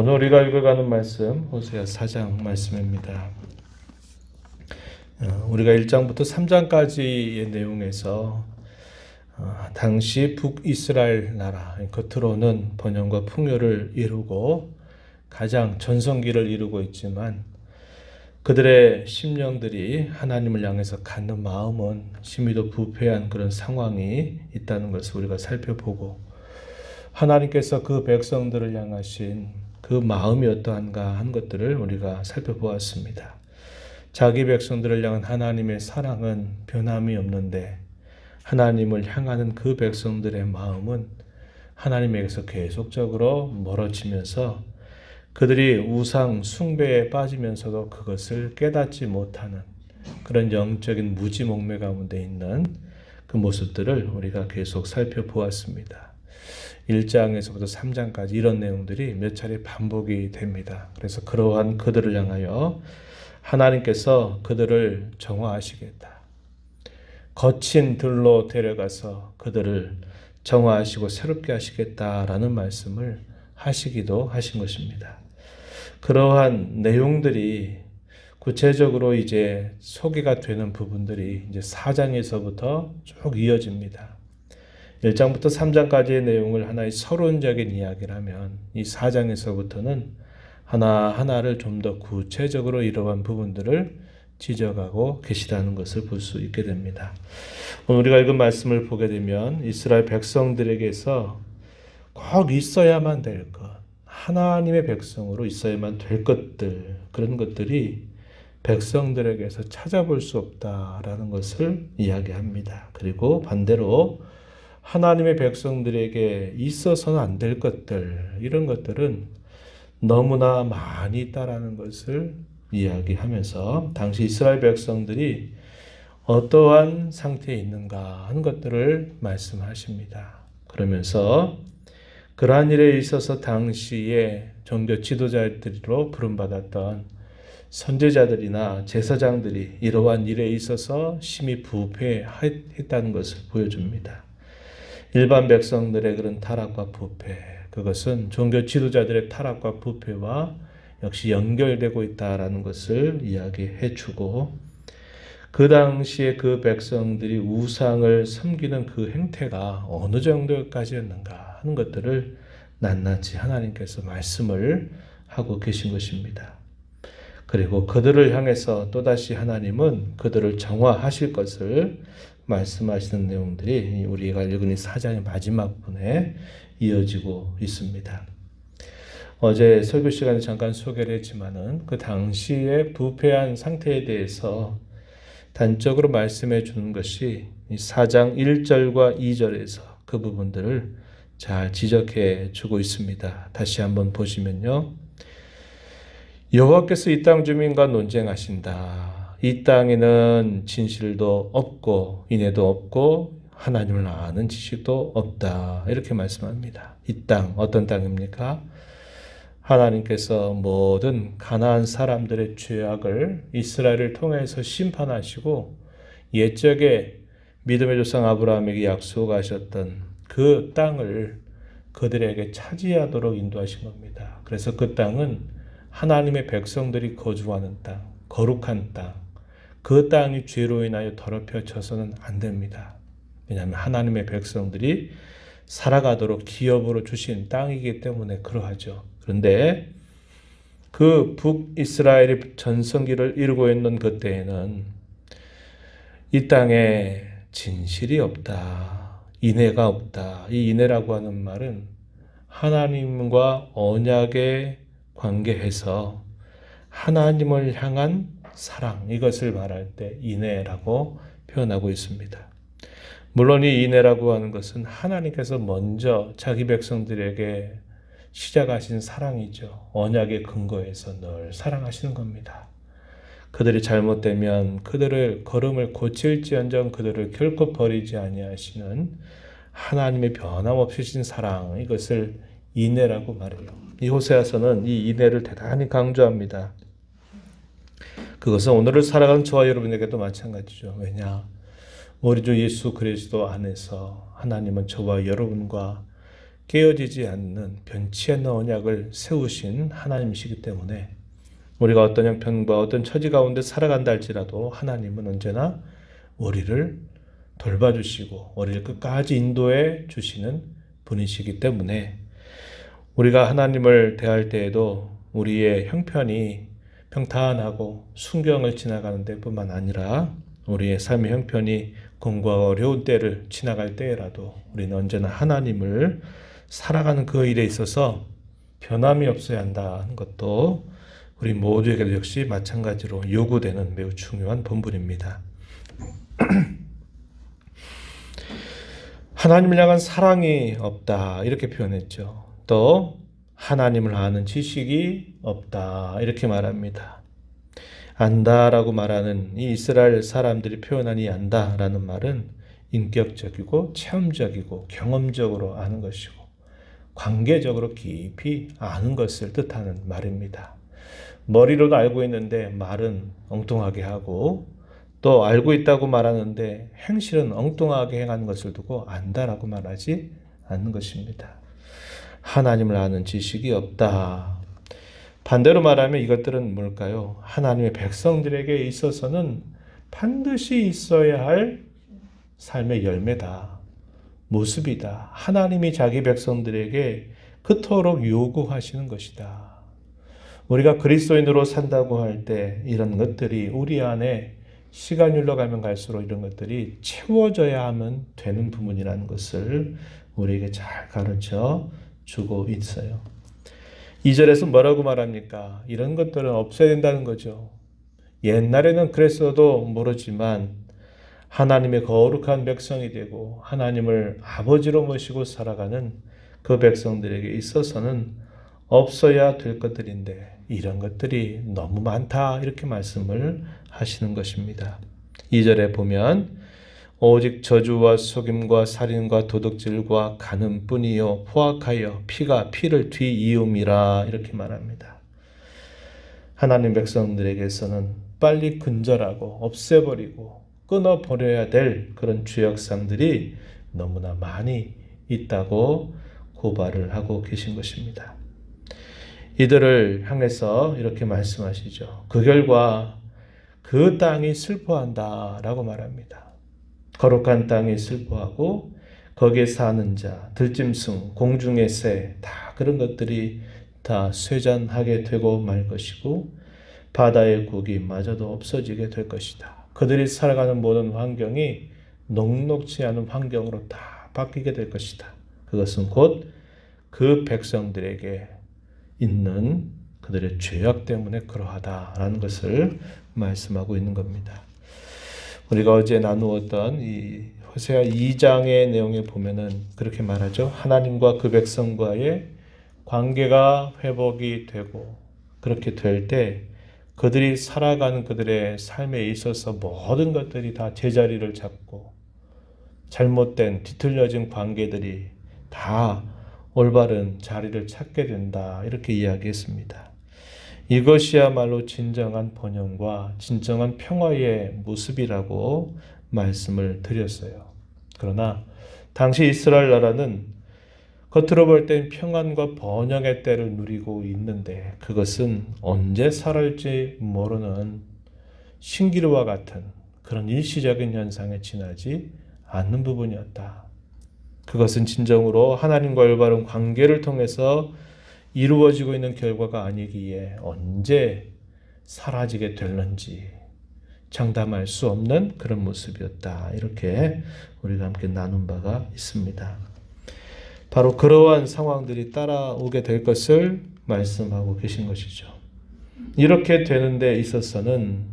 오늘 우리가 읽어가는 말씀 호세아 4장 말씀입니다. 우리가 1장부터 3장까지의 내용에서 당시 북이스라엘 나라, 겉으로는 번영과 풍요를 이루고 가장 전성기를 이루고 있지만 그들의 심령들이 하나님을 향해서 갖는 마음은 심히도 부패한 그런 상황이 있다는 것을 우리가 살펴보고, 하나님께서 그 백성들을 향하신 그 마음이 어떠한가 한 것들을 우리가 살펴보았습니다. 자기 백성들을 향한 하나님의 사랑은 변함이 없는데 하나님을 향하는 그 백성들의 마음은 하나님에게서 계속적으로 멀어지면서 그들이 우상 숭배에 빠지면서도 그것을 깨닫지 못하는 그런 영적인 무지몽매 가운데 있는 그 모습들을 우리가 계속 살펴보았습니다. 1장에서부터 3장까지 이런 내용들이 몇 차례 반복이 됩니다. 그래서 그러한 그들을 향하여 하나님께서 그들을 정화하시겠다, 거친 들로 데려가서 그들을 정화하시고 새롭게 하시겠다라는 말씀을 하시기도 하신 것입니다. 그러한 내용들이 구체적으로 이제 소개가 되는 부분들이 이제 4장에서부터 쭉 이어집니다. 1장부터 3장까지의 내용을 하나의 서론적인 이야기라면 이 4장에서부터는 하나하나를 좀 더 구체적으로 이러한 부분들을 지적하고 계시다는 것을 볼 수 있게 됩니다. 오늘 우리가 읽은 말씀을 보게 되면 이스라엘 백성들에게서 꼭 있어야만 될 것, 하나님의 백성으로 있어야만 될 것들, 그런 것들이 백성들에게서 찾아볼 수 없다라는 것을 이야기합니다. 그리고 반대로 하나님의 백성들에게 있어서는 안 될 것들, 이런 것들은 너무나 많이 있다라는 것을 이야기하면서 당시 이스라엘 백성들이 어떠한 상태에 있는가 하는 것들을 말씀하십니다. 그러면서 그러한 일에 있어서 당시에 종교 지도자들로 부름받았던 선지자들이나 제사장들이 이러한 일에 있어서 심히 부패했다는 것을 보여줍니다. 일반 백성들의 그런 타락과 부패, 그것은 종교 지도자들의 타락과 부패와 역시 연결되고 있다라는 것을 이야기해 주고, 그 당시에 그 백성들이 우상을 섬기는 그 행태가 어느 정도까지였는가 하는 것들을 낱낱이 하나님께서 말씀을 하고 계신 것입니다. 그리고 그들을 향해서 또다시 하나님은 그들을 정화하실 것을 말씀하시는 내용들이 우리가 읽은 이 4장의 마지막 분에 이어지고 있습니다. 어제 설교 시간에 잠깐 소개를 했지만은 그 당시의 부패한 상태에 대해서 단적으로 말씀해 주는 것이 이 4장 1절과 2절에서 그 부분들을 잘 지적해 주고 있습니다. 다시 한번 보시면요. 여호와께서 이 땅 주민과 논쟁하신다. 이 땅에는 진실도 없고 인애도 없고 하나님을 아는 지식도 없다. 이렇게 말씀합니다. 이 땅, 어떤 땅입니까? 하나님께서 모든 가나안 사람들의 죄악을 이스라엘을 통해서 심판하시고 옛적에 믿음의 조상 아브라함에게 약속하셨던 그 땅을 그들에게 차지하도록 인도하신 겁니다. 그래서 그 땅은 하나님의 백성들이 거주하는 땅, 거룩한 땅, 그 땅이 죄로 인하여 더럽혀져서는 안 됩니다. 왜냐하면 하나님의 백성들이 살아가도록 기업으로 주신 땅이기 때문에 그러하죠. 그런데 그 북이스라엘이 전성기를 이루고 있는 그때에는 이 땅에 진실이 없다, 인애가 없다. 이 인애라고 하는 말은 하나님과 언약에 관계해서 하나님을 향한 사랑, 이것을 말할 때 인애라고 표현하고 있습니다. 물론 이 인애라고 하는 것은 하나님께서 먼저 자기 백성들에게 시작하신 사랑이죠. 언약의 근거에서 늘 사랑하시는 겁니다. 그들이 잘못되면 그들의 걸음을 고칠지언정 그들을 결코 버리지 아니하시는 하나님의 변함없이 신 사랑, 이것을 인애라고 말해요. 이 호세아서는 이 인애를 대단히 강조합니다. 그것은 오늘을 살아가는 저와 여러분에게도 마찬가지죠. 왜냐? 우리 주 예수 그리스도 안에서 하나님은 저와 여러분과 깨어지지 않는 변치 않는 언약을 세우신 하나님이시기 때문에 우리가 어떤 형편과 어떤 처지 가운데 살아간다 할지라도 하나님은 언제나 우리를 돌봐주시고 우리를 끝까지 인도해 주시는 분이시기 때문에 우리가 하나님을 대할 때에도 우리의 형편이 평탄하고 순경을 지나가는 데뿐만 아니라 우리의 삶의 형편이 공고하고 어려운 때를 지나갈 때라도 우리는 언제나 하나님을 살아가는 그 일에 있어서 변함이 없어야 한다는 것도 우리 모두에게도 역시 마찬가지로 요구되는 매우 중요한 본분입니다. 하나님을 향한 사랑이 없다 이렇게 표현했죠. 또 하나님을 아는 지식이 없다 이렇게 말합니다. 안다라고 말하는 이 이스라엘 사람들이 표현한 이 안다라는 말은 인격적이고 체험적이고 경험적으로 아는 것이고 관계적으로 깊이 아는 것을 뜻하는 말입니다. 머리로도 알고 있는데 말은 엉뚱하게 하고 또 알고 있다고 말하는데 행실은 엉뚱하게 행하는 것을 두고 안다라고 말하지 않는 것입니다. 하나님을 아는 지식이 없다. 반대로 말하면 이것들은 뭘까요? 하나님의 백성들에게 있어서는 반드시 있어야 할 삶의 열매다. 모습이다. 하나님이 자기 백성들에게 그토록 요구하시는 것이다. 우리가 그리스도인으로 산다고 할 때 이런 것들이 우리 안에 시간이 흘러가면 갈수록 이런 것들이 채워져야 하면 되는 부분이라는 것을 우리에게 잘 가르쳐 주고 있어요. 2절에서 뭐라고 말합니까? 이런 것들은 없어야 된다는 거죠. 옛날에는 그랬어도 모르지만 하나님의 거룩한 백성이 되고 하나님을 아버지로 모시고 살아가는 그 백성들에게 있어서는 없어야 될 것들인데 이런 것들이 너무 많다 이렇게 말씀을 하시는 것입니다. 2절에 보면 오직 저주와 속임과 살인과 도둑질과 간음뿐이요 포악하여 피가 피를 뒤이음이라 이렇게 말합니다. 하나님 백성들에게서는 빨리 근절하고 없애버리고 끊어버려야 될 그런 죄악상들이 너무나 많이 있다고 고발을 하고 계신 것입니다. 이들을 향해서 이렇게 말씀하시죠. 그 결과 그 땅이 슬퍼한다라고 말합니다. 거룩한 땅이 슬퍼하고 거기에 사는 자, 들짐승, 공중의 새 다 그런 것들이 다 쇠잔하게 되고 말 것이고 바다의 고기마저도 없어지게 될 것이다. 그들이 살아가는 모든 환경이 녹록지 않은 환경으로 다 바뀌게 될 것이다. 그것은 곧 그 백성들에게 있는 그들의 죄악 때문에 그러하다라는 것을 말씀하고 있는 겁니다. 우리가 어제 나누었던 이 호세아 2장의 내용에 보면은 그렇게 말하죠. 하나님과 그 백성과의 관계가 회복이 되고 그렇게 될 때 그들이 살아가는 그들의 삶에 있어서 모든 것들이 다 제자리를 잡고 잘못된 뒤틀려진 관계들이 다 올바른 자리를 찾게 된다. 이렇게 이야기했습니다. 이것이야말로 진정한 번영과 진정한 평화의 모습이라고 말씀을 드렸어요. 그러나 당시 이스라엘 나라는 겉으로 볼 땐 평안과 번영의 때를 누리고 있는데 그것은 언제 살아올지 모르는 신기루와 같은 그런 일시적인 현상에 지나지 않는 부분이었다. 그것은 진정으로 하나님과 올바른 관계를 통해서 이루어지고 있는 결과가 아니기에 언제 사라지게 될는지 장담할 수 없는 그런 모습이었다. 이렇게 우리가 함께 나눈 바가 있습니다. 바로 그러한 상황들이 따라오게 될 것을 말씀하고 계신 것이죠. 이렇게 되는 데 있어서는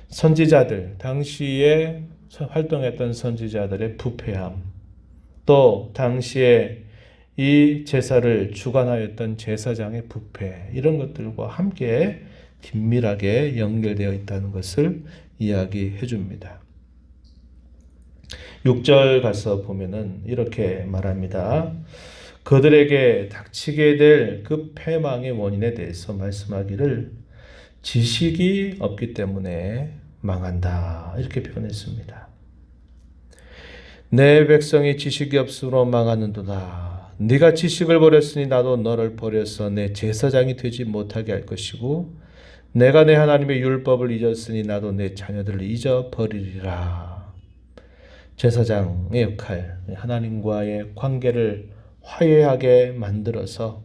선지자들, 당시에 활동했던 선지자들의 부패함, 또 당시에 이 제사를 주관하였던 제사장의 부패 이런 것들과 함께 긴밀하게 연결되어 있다는 것을 이야기해 줍니다. 6절 가서 보면은 이렇게 말합니다. 그들에게 닥치게 될 그 패망의 원인에 대해서 말씀하기를 지식이 없기 때문에 망한다 이렇게 표현했습니다. 내 백성이 지식이 없으므로 망하는도다. 네가 지식을 버렸으니 나도 너를 버려서 내 제사장이 되지 못하게 할 것이고 내가 내 하나님의 율법을 잊었으니 나도 내 자녀들을 잊어버리리라. 제사장의 역할, 하나님과의 관계를 화해하게 만들어서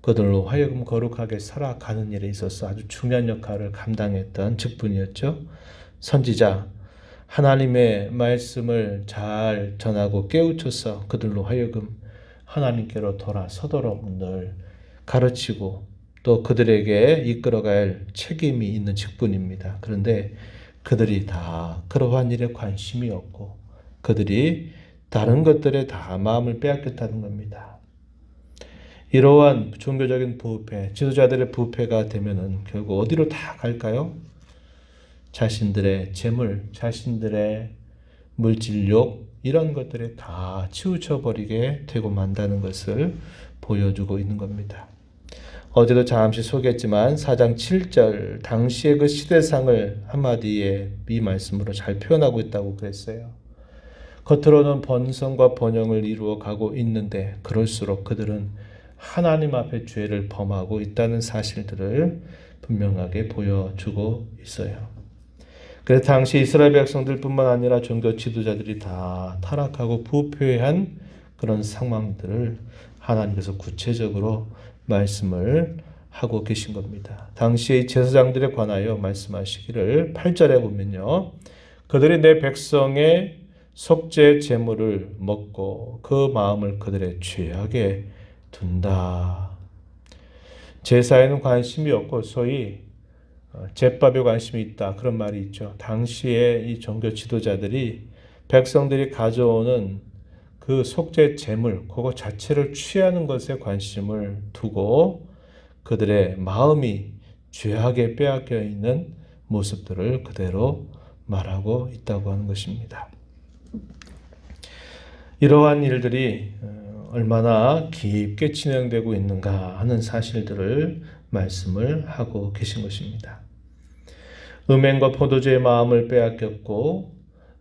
그들로 하여금 거룩하게 살아가는 일에 있어서 아주 중요한 역할을 감당했던 직분이었죠. 선지자, 하나님의 말씀을 잘 전하고 깨우쳐서 그들로 하여금 하나님께로 돌아서도록 늘 가르치고 또 그들에게 이끌어갈 책임이 있는 직분입니다. 그런데 그들이 다 그러한 일에 관심이 없고 그들이 다른 것들에 다 마음을 빼앗겼다는 겁니다. 이러한 종교적인 부패, 지도자들의 부패가 되면은 결국 어디로 다 갈까요? 자신들의 재물, 자신들의 물질욕 이런 것들에 다 치우쳐 버리게 되고 만다는 것을 보여주고 있는 겁니다. 어제도 잠시 소개했지만 4장 7절 당시의 그 시대상을 한마디에 이 말씀으로 잘 표현하고 있다고 그랬어요. 겉으로는 번성과 번영을 이루어 가고 있는데 그럴수록 그들은 하나님 앞에 죄를 범하고 있다는 사실들을 분명하게 보여주고 있어요. 그래서 당시 이스라엘 백성들뿐만 아니라 종교 지도자들이 다 타락하고 부패한 그런 상황들을 하나님께서 구체적으로 말씀을 하고 계신 겁니다. 당시의 제사장들에 관하여 말씀하시기를 8절에 보면요. 그들이 내 백성의 속죄 제물을 먹고 그 마음을 그들의 죄악에 둔다. 제사에는 관심이 없고 소위 제밥에 관심이 있다. 그런 말이 있죠. 당시에 이 종교 지도자들이 백성들이 가져오는 그 속죄 제물, 그거 자체를 취하는 것에 관심을 두고 그들의 마음이 죄악에 빼앗겨 있는 모습들을 그대로 말하고 있다고 하는 것입니다. 이러한 일들이 얼마나 깊게 진행되고 있는가 하는 사실들을 말씀을 하고 계신 것입니다. 음행과 포도주의 마음을 빼앗겼고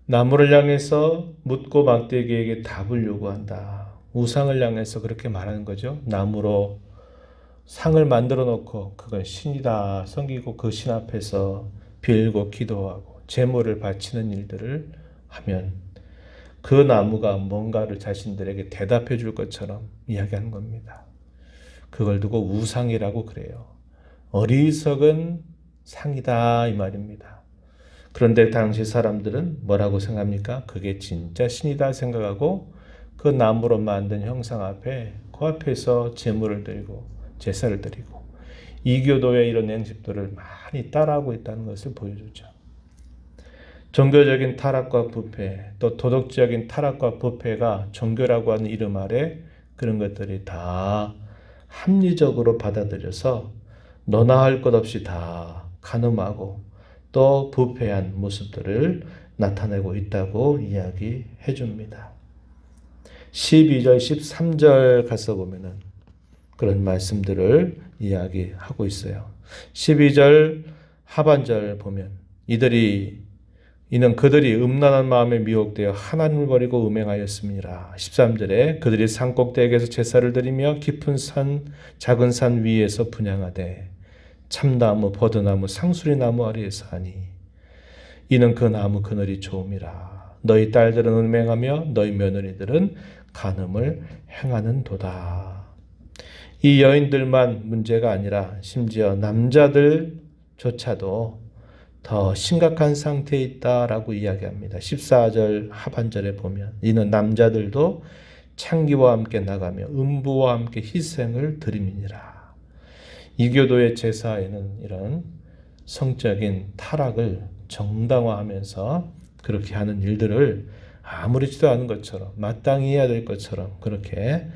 나무를 향해서 묻고 막대기에게 답을 요구한다. 우상을 향해서 그렇게 말하는 거죠. 나무로 상을 만들어 놓고 그건 신이다 섬기고 그 신 앞에서 빌고 기도하고 제물을 바치는 일들을 하면 그 나무가 뭔가를 자신들에게 대답해 줄 것처럼 이야기하는 겁니다. 그걸 두고 우상이라고 그래요. 어리석은 상이다 이 말입니다. 그런데 당시 사람들은 뭐라고 생각합니까? 그게 진짜 신이다 생각하고 그 나무로 만든 형상 앞에 그 앞에서 제물을 드리고 제사를 드리고 이교도의 이런 행식들을 많이 따라하고 있다는 것을 보여주죠. 종교적인 타락과 부패, 또 도덕적인 타락과 부패가 종교라고 하는 이름 아래 그런 것들이 다 합리적으로 받아들여서 너나 할 것 없이 다 간음하고 또 부패한 모습들을 나타내고 있다고 이야기해 줍니다. 12절, 13절 가서 보면은 그런 말씀들을 이야기하고 있어요. 12절 하반절 보면 이는 그들이 음란한 마음에 미혹되어 하나님을 버리고 음행하였습니다. 13절에 그들이 산꼭대기에서 제사를 드리며 깊은 산 작은 산 위에서 분향하되 참나무 버드나무 상수리나무 아래에서 하니 이는 그 나무 그늘이 좋음이라. 너희 딸들은 음행하며 너희 며느리들은 간음을 행하는도다. 이 여인들만 문제가 아니라 심지어 남자들조차도 더 심각한 상태에 있다라고 이야기합니다. 14절 하반절에 보면 이는 남자들도 창기와 함께 나가며 음부와 함께 희생을 드림이니라. 이교도의 제사에는 이런 성적인 타락을 정당화하면서 그렇게 하는 일들을 아무렇지도 않은 것처럼 마땅히 해야 될 것처럼 그렇게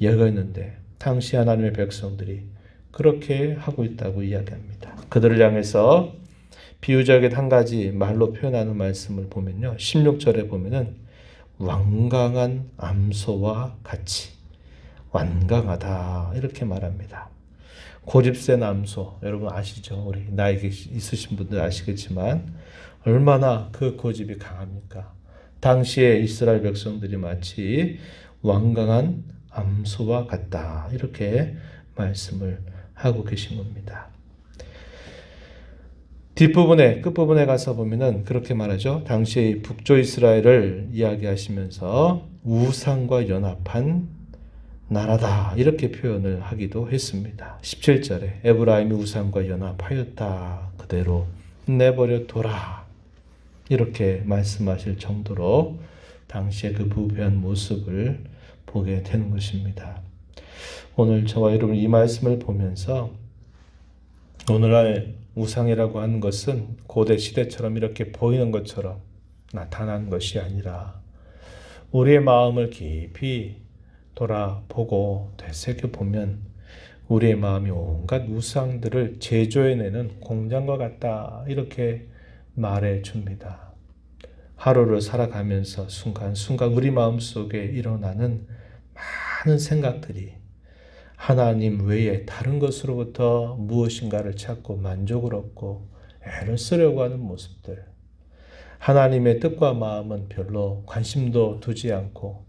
여겼는데 당시 하나님의 백성들이 그렇게 하고 있다고 이야기합니다. 그들을 향해서 비유적인 한 가지 말로 표현하는 말씀을 보면요. 16절에 보면은 완강한 암소와 같이 완강하다 이렇게 말합니다. 고집센 암소 여러분 아시죠? 우리 나이 있으신 분들 아시겠지만 얼마나 그 고집이 강합니까? 당시에 이스라엘 백성들이 마치 완강한 암소와 같다. 이렇게 말씀을 하고 계신 겁니다. 뒷부분에 끝부분에 가서 보면은 그렇게 말하죠. 당시 북조 이스라엘을 이야기하시면서 우상과 연합한 나라다 이렇게 표현을 하기도 했습니다. 17절에 에브라임이 우상과 연합하였다. 그대로 내버려 둬라. 이렇게 말씀하실 정도로 당시의 그 부패한 모습을 보게 되는 것입니다. 오늘 저와 여러분 이 말씀을 보면서 오늘날 우상이라고 하는 것은 고대 시대처럼 이렇게 보이는 것처럼 나타난 것이 아니라 우리의 마음을 깊이 돌아보고 되새겨보면 우리의 마음이 온갖 우상들을 제조해내는 공장과 같다 이렇게 말해줍니다. 하루를 살아가면서 순간순간 우리 마음속에 일어나는 많은 생각들이 하나님 외에 다른 것으로부터 무엇인가를 찾고 만족을 얻고 애를 쓰려고 하는 모습들, 하나님의 뜻과 마음은 별로 관심도 두지 않고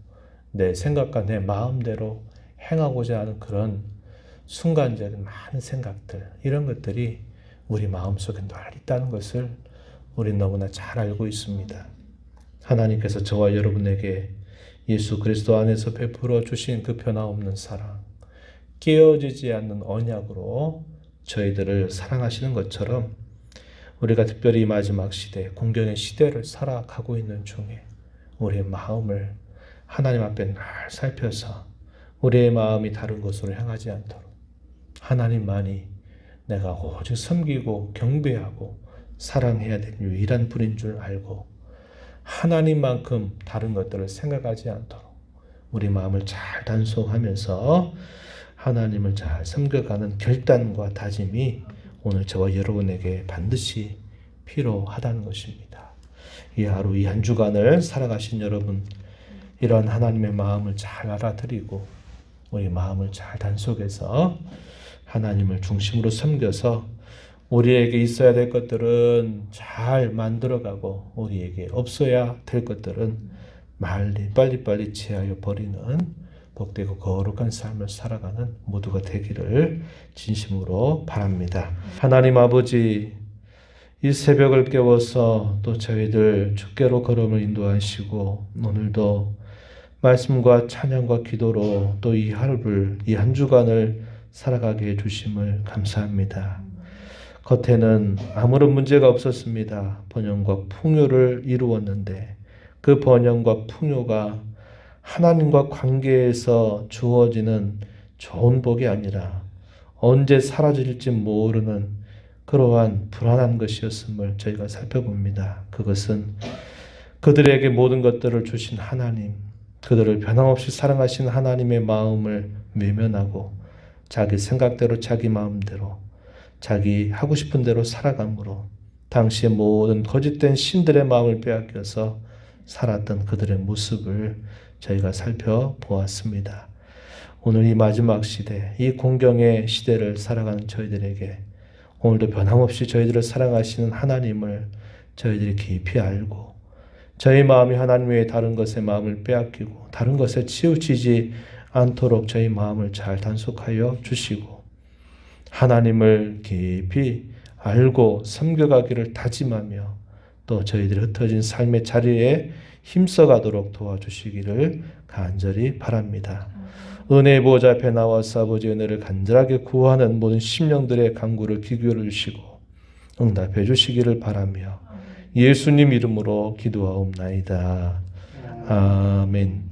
내 생각과 내 마음대로 행하고자 하는 그런 순간적인 많은 생각들, 이런 것들이 우리 마음속에 늘 있다는 것을 우린 너무나 잘 알고 있습니다. 하나님께서 저와 여러분에게 예수 그리스도 안에서 베풀어 주신 그 변함없는 사랑, 깨어지지 않는 언약으로 저희들을 사랑하시는 것처럼 우리가 특별히 마지막 시대, 공경의 시대를 살아가고 있는 중에 우리의 마음을 하나님 앞에 늘 살펴서 우리의 마음이 다른 것으로 향하지 않도록 하나님만이 내가 오직 섬기고 경배하고 사랑해야 될 유일한 분인 줄 알고 하나님만큼 다른 것들을 생각하지 않도록 우리 마음을 잘 단속하면서 하나님을 잘 섬겨가는 결단과 다짐이 오늘 저와 여러분에게 반드시 필요하다는 것입니다. 이 하루 이 한 주간을 살아가신 여러분, 이러한 하나님의 마음을 잘 알아들이고 우리 마음을 잘 단속해서 하나님을 중심으로 섬겨서 우리에게 있어야 될 것들은 잘 만들어가고 우리에게 없어야 될 것들은 빨리빨리 제하여 버리는 복되고 거룩한 삶을 살아가는 모두가 되기를 진심으로 바랍니다. 하나님 아버지, 이 새벽을 깨워서 또 저희들 주께로 걸음을 인도하시고 오늘도 말씀과 찬양과 기도로 또 이 하루를, 이 한 주간을 살아가게 해주심을 감사합니다. 겉에는 아무런 문제가 없었습니다. 번영과 풍요를 이루었는데 그 번영과 풍요가 하나님과 관계에서 주어지는 좋은 복이 아니라 언제 사라질지 모르는 그러한 불안한 것이었음을 저희가 살펴봅니다. 그것은 그들에게 모든 것들을 주신 하나님, 그들을 변함없이 사랑하신 하나님의 마음을 외면하고 자기 생각대로 자기 마음대로 자기 하고 싶은 대로 살아감으로 당시의 모든 거짓된 신들의 마음을 빼앗겨서 살았던 그들의 모습을 저희가 살펴보았습니다. 오늘 이 마지막 시대, 이 공경의 시대를 살아가는 저희들에게 오늘도 변함없이 저희들을 사랑하시는 하나님을 저희들이 깊이 알고 저희 마음이 하나님 외에 다른 것에 마음을 빼앗기고 다른 것에 치우치지 않도록 저희 마음을 잘 단속하여 주시고 하나님을 깊이 알고 섬겨가기를 다짐하며 또 저희들이 흩어진 삶의 자리에 힘써가도록 도와주시기를 간절히 바랍니다. 은혜의 보좌 앞에 나와서 아버지 은혜를 간절하게 구하는 모든 심령들의 간구를 기교를 주시고 응답해 주시기를 바라며 예수님 이름으로 기도하옵나이다. 아멘.